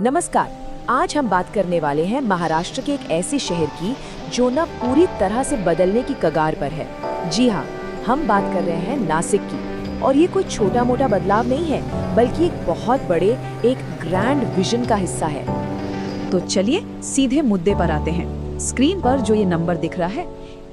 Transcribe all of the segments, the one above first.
नमस्कार। आज हम बात करने वाले हैं महाराष्ट्र के एक ऐसे शहर की जो न पूरी तरह से बदलने की कगार पर है। जी हाँ, हम बात कर रहे हैं नासिक की। और ये कोई छोटा मोटा बदलाव नहीं है, बल्कि एक बहुत बड़े, एक ग्रैंड विजन का हिस्सा है। तो चलिए सीधे मुद्दे पर आते हैं। स्क्रीन पर जो ये नंबर दिख रहा है,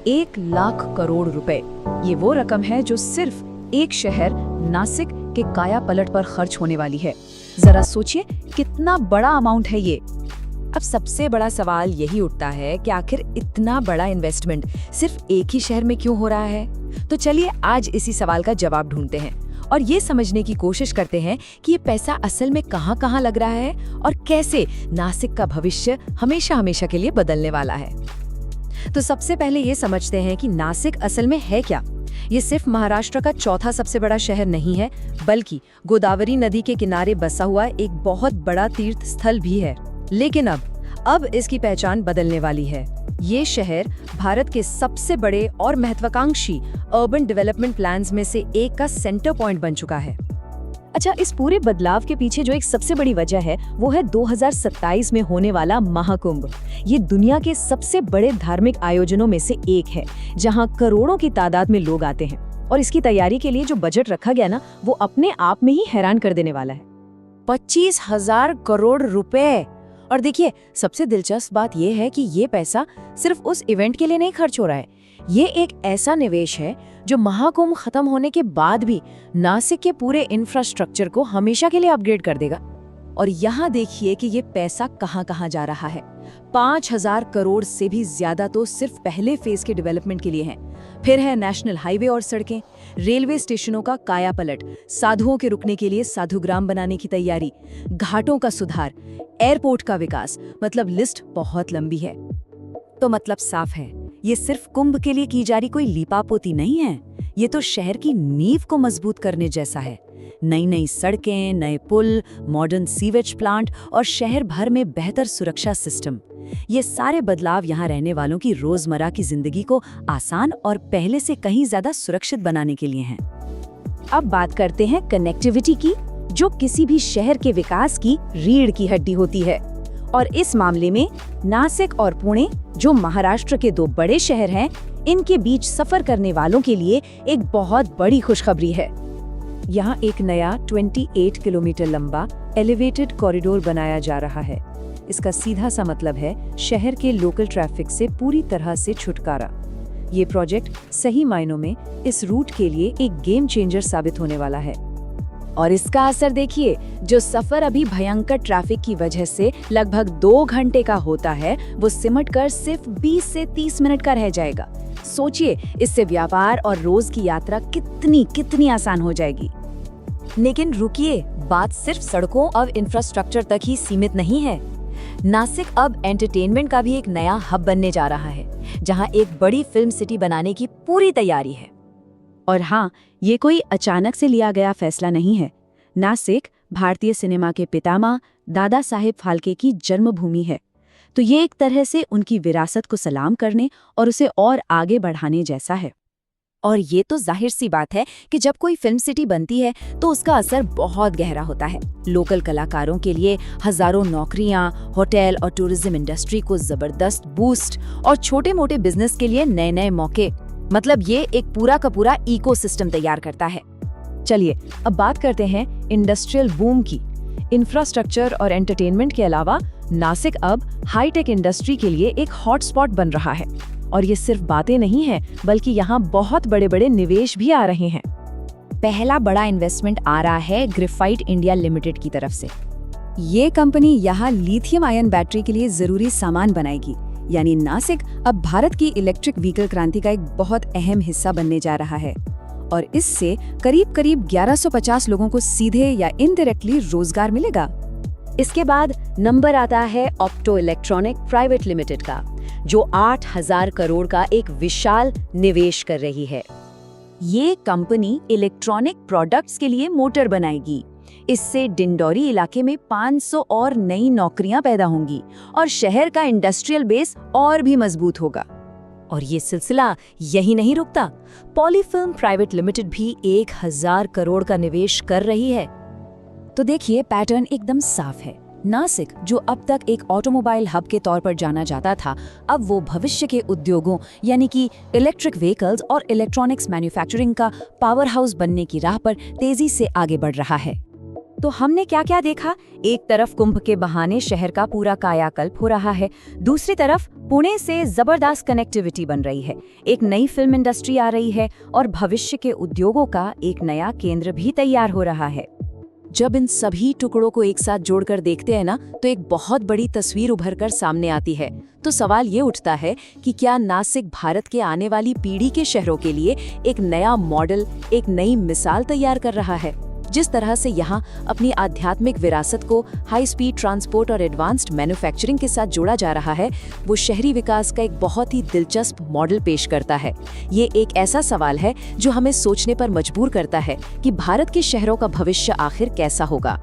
1 लाख करोड़ रुपए, ये वो रकम है जो सिर्फ एक शहर नासिक के काया पलट पर खर्च होने वाली है। जरा सोचिए कितना बड़ा अमाउंट है ये। अब सबसे बड़ा सवाल यही उठता है कि आखिर इतना बड़ा इन्वेस्टमेंट सिर्फ एक ही शहर में क्यों हो रहा है। तो चलिए आज इसी सवाल का जवाब ढूंढते हैं और ये समझने की कोशिश करते हैं कि ये पैसा असल में कहाँ-कहाँ लग रहा है और कैसे नासिक का भविष्य हमेशा हमेशा के लिए बदलने वाला है। तो सबसे पहले ये समझते हैं कि नासिक असल में है क्या। ये सिर्फ महाराष्ट्र का चौथा सबसे बड़ा शहर नहीं है, बल्कि गोदावरी नदी के किनारे बसा हुआ एक बहुत बड़ा तीर्थ स्थल भी है। लेकिन अब इसकी पहचान बदलने वाली है। ये शहर भारत के सबसे बड़े और महत्वाकांक्षी अर्बन डेवलपमेंट प्लान्स में से एक का सेंटर पॉइंट बन चुका है। अच्छा, इस पूरे बदलाव के पीछे जो एक सबसे बड़ी वजह है वो है 2027 में होने वाला महाकुंभ। ये दुनिया के सबसे बड़े धार्मिक आयोजनों में से एक है, जहां करोड़ों की तादाद में लोग आते हैं। और इसकी तैयारी के लिए जो बजट रखा गया ना, वो अपने आप में ही हैरान कर देने वाला है। 25,000 करोड़ रुपए। और देखिए, सबसे दिलचस्प बात यह है कि ये पैसा सिर्फ उस इवेंट के लिए नहीं खर्च हो रहा है। ये एक ऐसा निवेश है जो महाकुंभ खत्म होने के बाद भी नासिक के पूरे इंफ्रास्ट्रक्चर को हमेशा के लिए अपग्रेड कर देगा। और यहाँ देखिए कि ये पैसा कहाँ-कहाँ जा रहा है। 5,000 करोड़ से भी ज्यादा तो सिर्फ पहले फेज के डेवलपमेंट के लिए है। फिर है नेशनल हाईवे और सड़कें, रेलवे स्टेशनों का कायापलट, साधुओं के रुकने के लिए साधुग्राम बनाने की तैयारी, घाटों का सुधार, एयरपोर्ट का विकास। मतलब लिस्ट बहुत लंबी है। तो मतलब साफ है, ये सिर्फ कुंभ के लिए की जा रही कोई लीपापोती नहीं है। ये तो शहर की नींव को मजबूत करने जैसा है। नई नई सड़कें, नए पुल, मॉडर्न सीवेज प्लांट और शहर भर में बेहतर सुरक्षा सिस्टम। ये सारे बदलाव यहाँ रहने वालों की रोजमर्रा की जिंदगी को आसान और पहले से कहीं ज्यादा सुरक्षित बनाने के लिए हैं। अब बात करते हैं कनेक्टिविटी की, जो किसी भी शहर के विकास की रीढ़ की हड्डी होती है। और इस मामले में नासिक और पुणे, जो महाराष्ट्र के दो बड़े शहर हैं, इनके बीच सफर करने वालों के लिए एक बहुत बड़ी खुशखबरी है। यहाँ एक नया 28 किलोमीटर लंबा एलिवेटेड कॉरिडोर बनाया जा रहा है। इसका सीधा सा मतलब है शहर के लोकल ट्रैफिक से पूरी तरह से छुटकारा। ये प्रोजेक्ट सही मायनों में इस रूट के लिए एक गेम चेंजर साबित होने वाला है। और इसका असर देखिए, जो सफर अभी भयंकर ट्रैफिक की वजह से लगभग 2 घंटे का होता है, वो सिमटकर सिर्फ 20 से 30 मिनट का रह जाएगा। सोचिए, इससे व्यापार और रोज की यात्रा कितनी आसान हो जाएगी। लेकिन रुकिए, बात सिर्फ सड़कों और इंफ्रास्ट्रक्चर तक ही सीमित नहीं है। नासिक अब एंटरटेनमेंट का भी एक नया हब बनने जा रहा है, जहां एक बड़ी फिल्म सिटी बनाने की पूरी तैयारी है। और हाँ, ये कोई अचानक से लिया गया फैसला नहीं है। नासिक भारतीय सिनेमा के पितामह दादा साहेब फाल्के की जन्मभूमि है। तो ये एक तरह से उनकी विरासत को सलाम करने और उसे और आगे बढ़ाने जैसा है। और ये तो जाहिर सी बात है कि जब कोई फिल्म सिटी बनती है तो उसका असर बहुत गहरा होता है। लोकल कलाकारों के लिए हजारों नौकरियां, होटल और टूरिज्म इंडस्ट्री को जबरदस्त बूस्ट, और छोटे मोटे बिजनेस के लिए नए नए मौके। मतलब ये एक पूरा का पूरा इकोसिस्टम तैयार करता है। चलिए अब बात करते हैं इंडस्ट्रियल बूम की। इंफ्रास्ट्रक्चर और एंटरटेनमेंट के अलावा नासिक अब हाईटेक इंडस्ट्री के लिए एक हॉटस्पॉट बन रहा है। और ये सिर्फ बातें नहीं है, बल्कि यहाँ बहुत बड़े बड़े निवेश भी आ रहे हैं। पहला बड़ा इन्वेस्टमेंट आ रहा है ग्रेफाइट इंडिया लिमिटेड की तरफ से। ये कंपनी यहाँ लिथियम आयन बैटरी के लिए जरूरी सामान बनाएगी। यानी नासिक अब भारत की इलेक्ट्रिक व्हीकल क्रांति का एक बहुत अहम हिस्सा बनने जा रहा है। और इससे करीब 1150 लोगों को सीधे या इनडायरेक्टली रोजगार मिलेगा। इसके बाद नंबर आता है ऑप्टो इलेक्ट्रॉनिक प्राइवेट लिमिटेड का, जो 8,000 करोड़ का एक विशाल निवेश कर रही है। ये कंपनी इलेक्ट्रॉनिक प्रोडक्ट्स के लिए मोटर बनाएगी। इससे डिंडोरी इलाके में 500 और नई नौकरियां पैदा होंगी और शहर का इंडस्ट्रियल बेस और भी मजबूत होगा। और ये सिलसिला यही नहीं रुकता। पॉलीफिल्म प्राइवेट लिमिटेड भी 1,000 करोड़ का निवेश कर रही है। तो देखिए, पैटर्न एकदम साफ है। नासिक, जो अब तक एक ऑटोमोबाइल हब के तौर पर जाना जाता था, अब वो भविष्य के उद्योगों यानी कि इलेक्ट्रिक व्हीकल्स और इलेक्ट्रॉनिक्स मैन्युफैक्चरिंग का पावर हाउस बनने की राह पर तेजी से आगे बढ़ रहा है। तो हमने क्या क्या देखा? एक तरफ कुंभ के बहाने शहर का पूरा कायाकल्प हो रहा है, दूसरी तरफ पुणे से जबरदस्त कनेक्टिविटी बन रही है, एक नई फिल्म इंडस्ट्री आ रही है और भविष्य के उद्योगों का एक नया केंद्र भी तैयार हो रहा है। जब इन सभी टुकड़ों को एक साथ जोड़कर देखते हैं ना, तो एक बहुत बड़ी तस्वीर उभर कर सामने आती है। तो सवाल ये उठता है कि क्या नासिक भारत के आने वाली पीढ़ी के शहरों के लिए एक नया मॉडल, एक नई मिसाल तैयार कर रहा है? जिस तरह से यहाँ अपनी आध्यात्मिक विरासत को हाई स्पीड ट्रांसपोर्ट और एडवांस्ड मैन्युफैक्चरिंग के साथ जोड़ा जा रहा है, वो शहरी विकास का एक बहुत ही दिलचस्प मॉडल पेश करता है। ये एक ऐसा सवाल है जो हमें सोचने पर मजबूर करता है कि भारत के शहरों का भविष्य आखिर कैसा होगा।